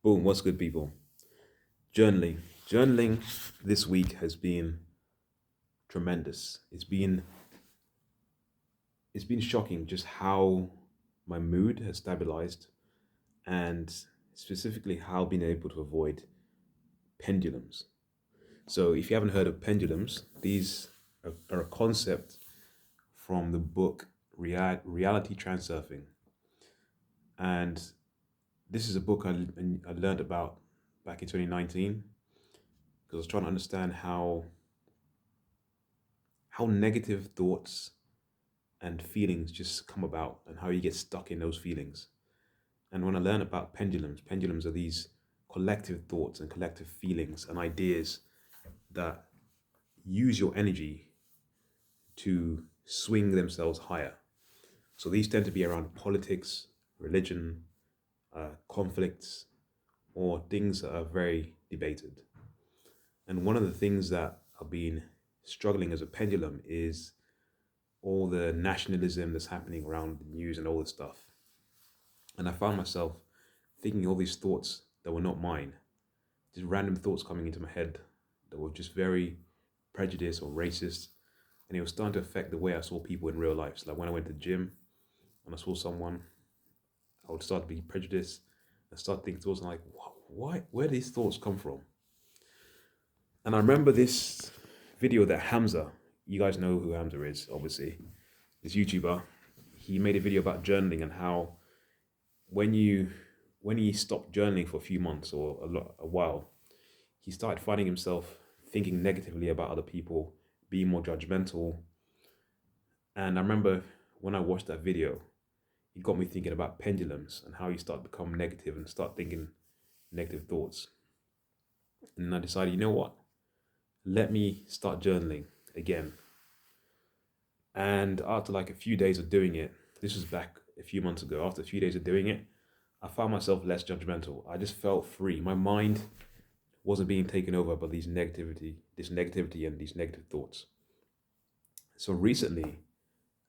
Boom, what's good, people? Journaling. Journaling this week has been tremendous. It's been shocking just how my mood has stabilized and specifically how I've been able to avoid pendulums. So if you haven't heard of pendulums, these are a concept from the book Reality Transurfing. And this is a book I learned about back in 2019 because I was trying to understand how negative thoughts and feelings just come about and how you get stuck in those feelings. And when I learned about pendulums are these collective thoughts and collective feelings and ideas that use your energy to swing themselves higher. So these tend to be around politics, religion, conflicts, or things that are very debated. And one of the things that I've been struggling as a pendulum is all the nationalism that's happening around the news and all this stuff. And I found myself thinking all these thoughts that were not mine, just random thoughts coming into my head that were just very prejudiced or racist. And it was starting to affect the way I saw people in real life. So like when I went to the gym and I saw someone, I would start to be prejudiced and start thinking thoughts like, why, where do these thoughts come from? And I remember this video that Hamza, you guys know who Hamza is, obviously, this YouTuber. He made a video about journaling and how when you when he stopped journaling for a few months or a while, he started finding himself thinking negatively about other people, being more judgmental. And I remember when I watched that video, it got me thinking about pendulums and how you start to become negative and start thinking negative thoughts. And I decided, you know what? Let me start journaling again. And after like a few days of doing it, this was back a few months ago, after a few days of doing it, I found myself less judgmental. I just felt free. My mind wasn't being taken over by this negativity and these negative thoughts. So recently,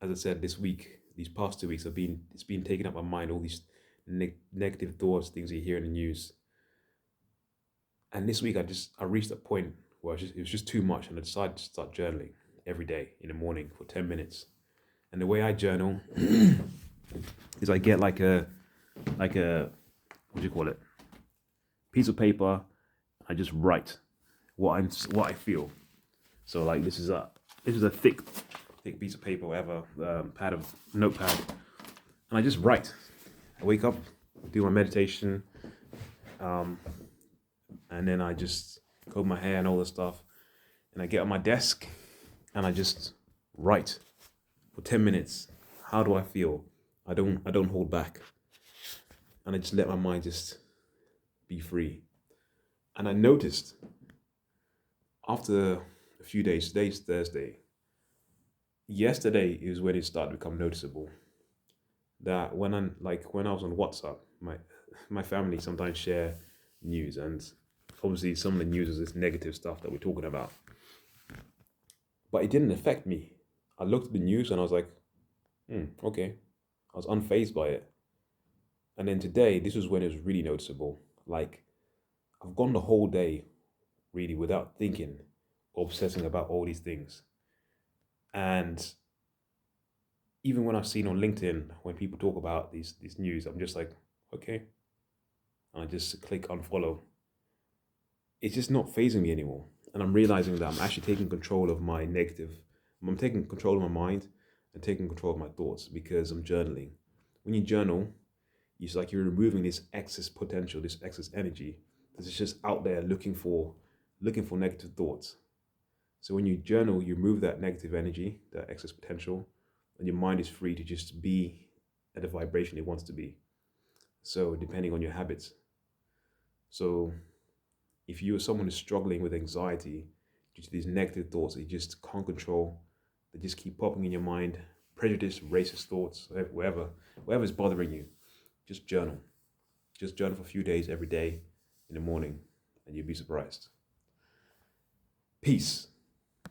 as I said, this week, these past 2 weeks, it's been taking up my mind, all these negative thoughts, things you hear in the news. And this week, I reached a point where it was just too much, and I decided to start journaling every day in the morning for 10 minutes. And the way I journal is I get like a what do you call it, piece of paper. I just write what I feel. So like this is a thick piece of paper, whatever, pad of notepad, and I just write. I wake up, do my meditation, and then I just comb my hair and all this stuff, and I get on my desk and I just write for 10 minutes. How do I feel? I don't hold back, and I just let my mind just be free. And I noticed after a few days, today's Thursday. Yesterday is when it started to become noticeable that when I was on WhatsApp, my family sometimes share news, and obviously some of the news is this negative stuff that we're talking about. But it didn't affect me. I looked at the news and I was like, okay. I was unfazed by it. And then today, this was when it was really noticeable. Like I've gone the whole day really without thinking or obsessing about all these things. And even when I've seen on LinkedIn when people talk about these news, I'm just like, okay. And I just click unfollow. It's just not phasing me anymore. And I'm realizing that I'm actually taking control of my negative. I'm taking control of my mind and taking control of my thoughts because I'm journaling. When you journal, it's like you're removing this excess potential, this excess energy that's just out there looking for negative thoughts. So when you journal, you remove that negative energy, that excess potential, and your mind is free to just be at the vibration it wants to be. So depending on your habits. So if you're someone who's struggling with anxiety due to these negative thoughts that you just can't control, that just keep popping in your mind, prejudice, racist thoughts, whatever's bothering you, just journal. Just journal for a few days every day in the morning, and you'll be surprised. Peace.